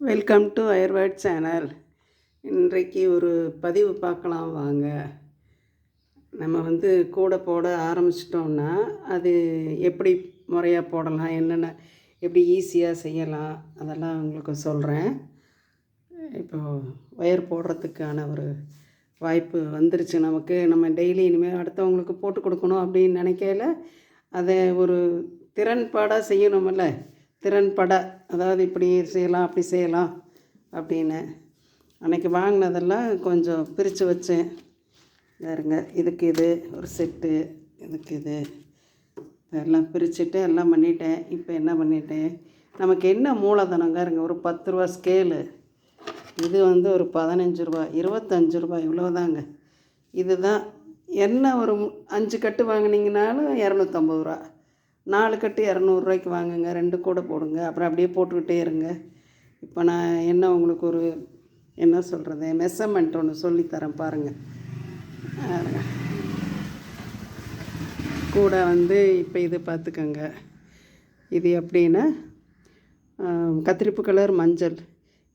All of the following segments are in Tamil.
Welcome to அயர்வேட் channel. இன்றைக்கு ஒரு பதிவு பார்க்கலாம் வாங்க. நம்ம கூடை போட ஆரம்பிச்சிட்டோம்னா அது எப்படி முறையாக போடலாம், என்னென்ன எப்படி ஈஸியாக செய்யலாம், அதெல்லாம் உங்களுக்கு சொல்கிறேன். இப்போது ஒயர் போடுறதுக்கான ஒரு வாய்ப்பு வந்துருச்சு நமக்கு. நம்ம டெய்லி இனிமேல் அடுத்தவங்களுக்கு போட்டு கொடுக்கணும் அப்படின்னு நினைக்கையில் அதை ஒரு திறன்பாடாக செய்யணுமில்ல. திறன்பட, அதாவது இப்படி செய்யலாம் அப்படி செய்யலாம் அப்படின்னு அன்றைக்கி வாங்கினதெல்லாம் கொஞ்சம் பிரித்து வச்சேன். பாருங்க, இதுக்கு இது ஒரு செட்டு, இதுக்கு இது எல்லாம் பிரிச்சுட்டு எல்லாம் பண்ணிட்டேன். இப்போ என்ன பண்ணிட்டேன், நமக்கு என்ன மூலதனங்க இருங்க, ஒரு 10 ரூபா ஸ்கேலு, இது ஒரு 15 ரூபா 25 ரூபா இவ்வளோதாங்க. இதுதான் என்ன, ஒரு 5 கட்டு வாங்கினீங்கனாலும் 250 ரூபா, 4 கட்டு 200 வாங்குங்க, 2 கூட போடுங்க, அப்புறம் அப்படியே போட்டுக்கிட்டே இருங்க. இப்போ நான் என்ன உங்களுக்கு ஒரு என்ன சொல்கிறது மெஷர்மெண்ட் ஒன்று சொல்லித்தரேன் பாருங்கள். கூட இப்போ இது பார்த்துக்கோங்க. இது எப்படின்னா கத்திரிப்பு கலர் மஞ்சள்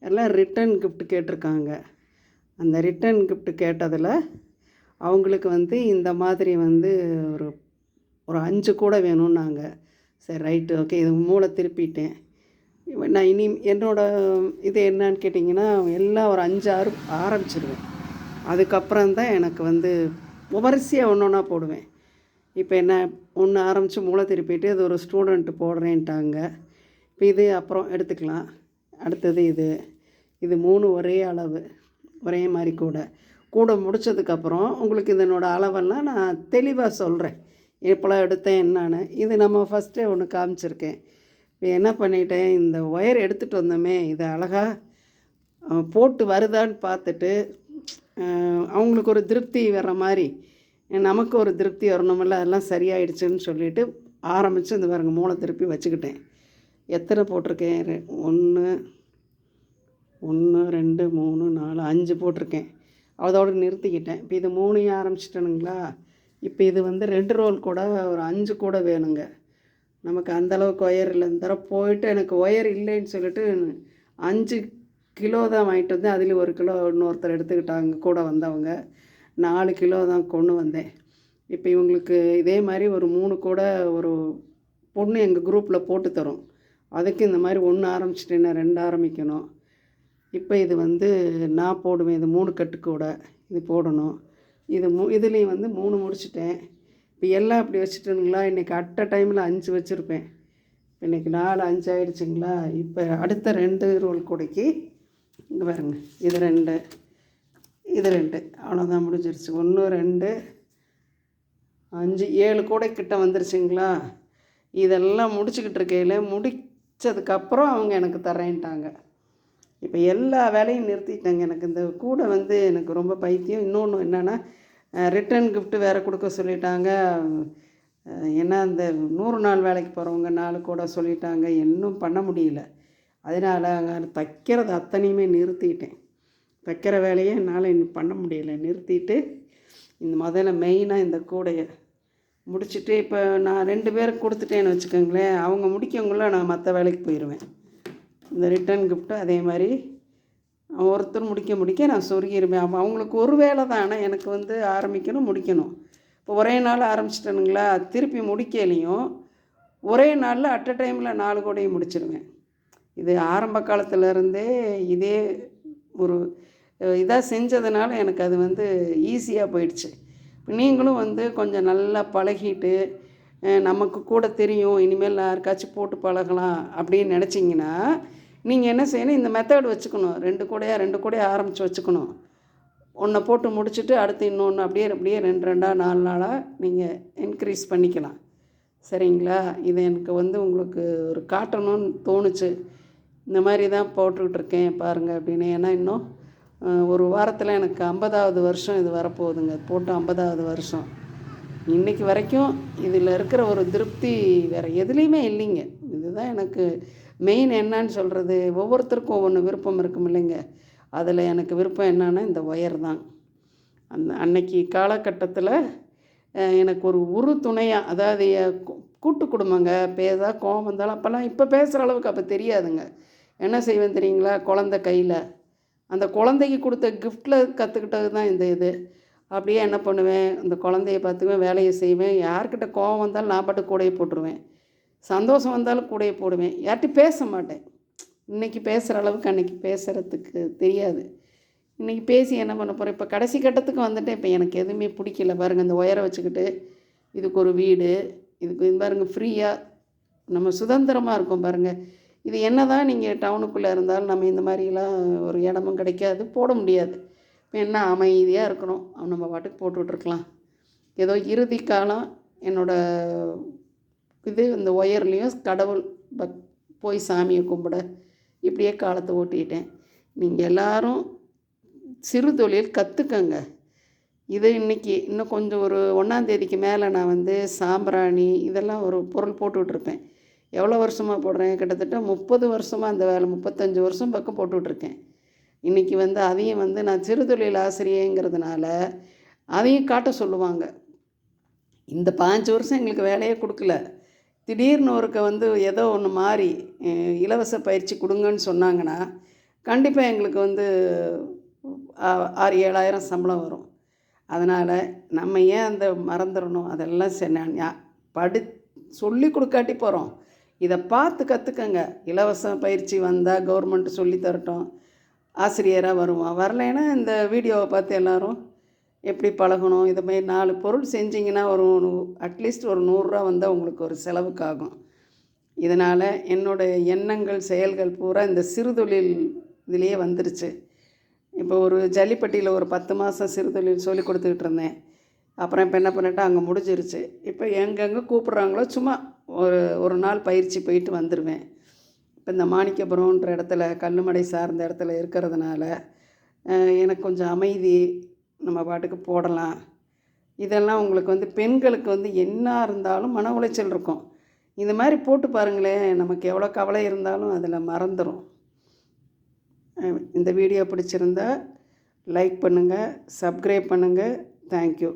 எல்லாம் ரிட்டன் கிஃப்ட் கேட்டிருக்காங்க. அந்த ரிட்டன் கிஃப்ட் கேட்டதில் அவங்களுக்கு இந்த மாதிரி ஒரு ஒரு 5 கூட வேணும்னாங்க. சரி, ரைட்டு, ஓகே, இது மூளை திருப்பிட்டேன். நான் இனி என்னோடய இது என்னன்னு கேட்டிங்கன்னா, எல்லாம் ஒரு 5 6 ஆரம்பிச்சிடுவேன். அதுக்கப்புறம் தான் எனக்கு வரிசையாக ஒன்று ஒன்றா போடுவேன். இப்போ என்ன, ஒன்று ஆரம்பித்து மூளை திருப்பிட்டு அது ஒரு ஸ்டூடெண்ட்டு போடுறேன்ட்டாங்க. இப்போ இது அப்புறம் எடுத்துக்கலாம். அடுத்தது இது 3 ஒரே அளவு, ஒரே மாதிரி கூட முடித்ததுக்கப்புறம் உங்களுக்கு இதனோட அளவெல்லாம் நான் தெளிவாக சொல்கிறேன், எப்போலாம் எடுத்தேன் என்னான்னு. இது நம்ம ஃபஸ்ட்டே ஒன்று காமிச்சிருக்கேன். இப்போ என்ன பண்ணிட்டேன், இந்த ஒயர் எடுத்துகிட்டு வந்தோமே, இதை அழகாக போட்டு வருதான்னு பார்த்துட்டு அவங்களுக்கு ஒரு திருப்தி வர்ற மாதிரி நமக்கு ஒரு திருப்தி வரணுமில்ல, அதெல்லாம் சரியாயிடுச்சுன்னு சொல்லிவிட்டு ஆரம்பித்து இந்த பாருங்க மூளை திருப்பி வச்சுக்கிட்டேன். எத்தனை போட்டிருக்கேன், 1 1 2 3 4 5 போட்டிருக்கேன். அதோடு நிறுத்திக்கிட்டேன். இப்போ இது 3 ஆரம்பிச்சிட்டேனுங்களா. இப்போ இது 2 ரோல் கூட ஒரு 5 கூட வேணுங்க. நமக்கு அந்தளவுக்கு ஒயர் இல்லை. இந்த தடவை போயிட்டு எனக்கு ஒயர் இல்லைன்னு சொல்லிட்டு 5 கிலோ தான் வாங்கிட்டு வந்தேன். அதுலேயும் 1 கிலோ இன்னொருத்தர் எடுத்துக்கிட்டாங்க கூட வந்தவங்க. 4 கிலோ தான் கொண்டு வந்தேன். இப்போ இவங்களுக்கு இதே மாதிரி ஒரு 3 கூட ஒரு பொண்ணு எங்கள் குரூப்பில் போட்டு தரும். அதுக்கு இந்த மாதிரி 1 ஆரம்பிச்சிட்டேன்னா 2 ஆரம்பிக்கணும். இப்போ இது நான் போடுவேன். இது 3 கட்டு கூட இது போடணும். இதுலேயும் 3 முடிச்சிட்டேன். இப்போ எல்லாம் அப்படி வச்சுட்டுங்களா. இன்றைக்கி அட்ட டைமில் 5 வச்சுருப்பேன். இன்றைக்கி 4 5 ஆகிடுச்சிங்களா. இப்போ அடுத்த 2 ரோல் கூடைக்கு இங்கே பாருங்க, இது 2 இது 2 அவ்வளோதான், முடிஞ்சிருச்சு. 1 2 5 7 கூடைக்கிட்ட வந்துருச்சுங்களா. இதெல்லாம் முடிச்சுக்கிட்டு இருக்கையில் முடித்ததுக்கப்புறம் அவங்க எனக்கு தரேன்ட்டாங்க. இப்போ எல்லா வேலையும் நிறுத்திட்டாங்க. எனக்கு இந்த கூடை எனக்கு ரொம்ப பைத்தியம். இன்னொன்று என்னென்னா, ரிட்டன் கிஃப்ட்டு வேறு கொடுக்க சொல்லிட்டாங்க. ஏன்னா இந்த 100 நாள் வேலைக்கு போகிறவங்க 4 கூட சொல்லிட்டாங்க. இன்னும் பண்ண முடியல. அதனால் தைக்கிறது அத்தனையுமே நிறுத்திட்டேன். தைக்கிற வேலையை என்னால் இன்னும் பண்ண முடியல. நிறுத்திட்டு இந்த முதல்ல மெயினாக இந்த கூடையை முடிச்சுட்டு இப்போ நான் 2 பேருக்கு கொடுத்துட்டேன்னு வச்சுக்கோங்களேன். அவங்க முடிக்கவங்கள நான் மற்ற வேலைக்கு போயிடுவேன். இந்த ரிட்டன் கிஃப்ட்டு அதே மாதிரி ஒருத்தர் முடிக்க நான் சொருகிடுவேன். அவங்களுக்கு ஒரு வேலை தான், ஆனால் எனக்கு ஆரம்பிக்கணும் முடிக்கணும். இப்போ ஒரே நாள் ஆரம்பிச்சிட்டேனுங்களா, திருப்பி முடிக்கலையும் ஒரே நாளில் அட் அ டைமில் 4 கூடையும் முடிச்சிடுவேன். இது ஆரம்ப காலத்துலேருந்தே இதே ஒரு இதாக செஞ்சதுனால எனக்கு அது ஈஸியாக போயிடுச்சு. நீங்களும் கொஞ்சம் நல்லா பழகிட்டு நமக்கு கூட தெரியும், இனிமேல் யாருக்காச்சும் போட்டு பழகலாம் அப்படின்னு நினச்சிங்கன்னா நீங்கள் என்ன செய்யணும், இந்த மெத்தட் வச்சுக்கணும். 2 கூடையாக ஆரம்பித்து வச்சுக்கணும். ஒன்றை போட்டு முடிச்சுட்டு அடுத்து இன்னொன்று அப்படியே 2 2 4 நாளாக நீங்கள் இன்க்ரீஸ் பண்ணிக்கலாம். சரிங்களா. இது எனக்கு உங்களுக்கு ஒரு காட்டணும்னு தோணுச்சு. இந்த மாதிரி தான் போட்டுக்கிட்டு இருக்கேன் பாருங்கள் அப்படின்னு. ஏன்னா இன்னும் ஒரு வாரத்தில் எனக்கு 50வது வருஷம் இது வரப்போகுதுங்க. போட்டு 50வது வருஷம். இன்றைக்கி வரைக்கும் இதில் இருக்கிற ஒரு திருப்தி வேறு எதுலேயுமே இல்லைங்க. இதுதான் எனக்கு மெயின். என்னன்னு சொல்கிறது, ஒவ்வொருத்தருக்கும் ஒவ்வொன்று விருப்பம் இருக்கும் இல்லைங்க. அதில் எனக்கு விருப்பம் என்னன்னா இந்த ஒயர் தான். அன்னைக்கு காலகட்டத்தில் எனக்கு ஒரு துணையாக, அதாவது கூட்டு குடும்பங்க, கோவம் வந்தாலும் அப்போல்லாம் இப்போ பேசுகிற அளவுக்கு அப்போ தெரியாதுங்க. என்ன செய்வேன் தெரியுங்களா? குழந்த கையில் அந்த குழந்தைக்கு கொடுத்த கிஃப்ட்டில் கற்றுக்கிட்டது தான் இந்த இது. அப்படியே என்ன பண்ணுவேன், அந்த குழந்தைய பார்த்துக்குவேன், வேலையை செய்வேன். யார்கிட்ட கோவம் வந்தாலும் நான் பாட்டுக்கு கூடையை போட்டுருவேன். சந்தோஷம் வந்தாலும் கூடையை போடுவேன். யார்கிட்டையும் பேச மாட்டேன். இன்றைக்கி பேசுகிற அளவுக்கு அன்றைக்கி பேசுகிறதுக்கு தெரியாது. இன்றைக்கி பேசி என்ன பண்ண போகிறேன்? இப்போ கடைசி கட்டத்துக்கு வந்துட்டேன். இப்போ எனக்கு எதுவுமே பிடிக்கல பாருங்கள். இந்த ஒயரை வச்சுக்கிட்டு இதுக்கு ஒரு வீடு, இதுக்கு இது பாருங்கள் ஃப்ரீயாக நம்ம சுதந்திரமாக இருக்கும் பாருங்கள். இது என்ன தான் நீங்கள் டவுனுக்குள்ளே இருந்தாலும் நம்ம இந்த மாதிரிலாம் ஒரு இடமும் கிடைக்காது, போட முடியாது. இப்போ என்ன அமைதியாக இருக்கணும், நம்ம பாட்டுக்கு போட்டுட்ருக்கலாம். ஏதோ இறுதி காலம் என்னோடய இது இந்த ஒயர்லேயும் கடவுள் போய் சாமியை கும்பிட இப்படியே காலத்தை ஓட்டிக்கிட்டேன். நீங்கள் எல்லோரும் சிறு தொழில் கற்றுக்கங்க. இது இன்றைக்கி இன்னும் கொஞ்சம் ஒரு 1ஆந்தேதிக்கு மேலே நான் வந்து சாம்பிராணி இதெல்லாம் ஒரு பொருள் போட்டுட்ருப்பேன். எவ்வளோ வருஷமாக போடுறேன்? கிட்டத்தட்ட 30 வருஷமாக அந்த வேலை, 35 வருஷம் பக்கம் போட்டுட்ருக்கேன். இன்றைக்கி வந்து அதையும் வந்து நான் சிறுதொழில் ஆசிரியங்கிறதுனால அதையும் காட்ட சொல்லுவாங்க. இந்த 5 வருஷம் எங்களுக்கு வேலையே கொடுக்கல. திடீர்னு ஒருக்க வந்து ஏதோ ஒன்று மாறி இலவச பயிற்சி கொடுங்கன்னு சொன்னாங்கன்னா கண்டிப்பாக எங்களுக்கு வந்து 6,000-7,000 சம்பளம் வரும். அதனால் நம்ம ஏன் அந்த மறந்துடணும்? அதெல்லாம் சொல்லி கொடுக்காட்டி போகிறோம். இதை பார்த்து கற்றுக்கங்க. இலவச பயிற்சி வந்தால் கவர்மெண்ட்டு சொல்லி தரட்டும், ஆசிரியராக வருவான். வரலைன்னா இந்த வீடியோவை பார்த்து எல்லோரும் எப்படி பழகணும், இதை மாதிரி 4 பொருள் செஞ்சிங்கன்னா ஒரு அட்லீஸ்ட் ஒரு 100 ரூபா வந்தால் உங்களுக்கு ஒரு செலவுக்காகும். இதனால் என்னுடைய எண்ணங்கள் செயல்கள் பூரா இந்த சிறுதொழில் இதிலேயே வந்துருச்சு. இப்போ ஒரு ஜல்லிப்பட்டியில் ஒரு 10 மாதம் சிறுதொழில் சொல்லி கொடுத்துக்கிட்டு இருந்தேன். அப்புறம் இப்போ என்ன பண்ணிட்டேன், அங்கே முடிஞ்சிருச்சு. இப்போ எங்கெங்கே கூப்பிட்றாங்களோ சும்மா ஒரு நாள் பயிற்சி போயிட்டு வந்துடுவேன். இப்போ இந்த மாணிக்கபுரம்ன்ற இடத்துல கல்லுமடை சார்ந்த இடத்துல இருக்கிறதுனால எனக்கு கொஞ்சம் அமைதி, நம்ம பாட்டுக்கு போடலாம். இதெல்லாம் உங்களுக்கு வந்து பெண்களுக்கு வந்து என்ன இருந்தாலும் மன உளைச்சல் இருக்கும். இந்த மாதிரி போட்டு பாருங்களேன், நமக்கு எவ்வளோ கவலை இருந்தாலும் அதில் மறந்துடும். இந்த வீடியோ பிடிச்சிருந்தா லைக் பண்ணுங்கள், சப்ஸ்கிரைப் பண்ணுங்கள். தேங்க்யூ.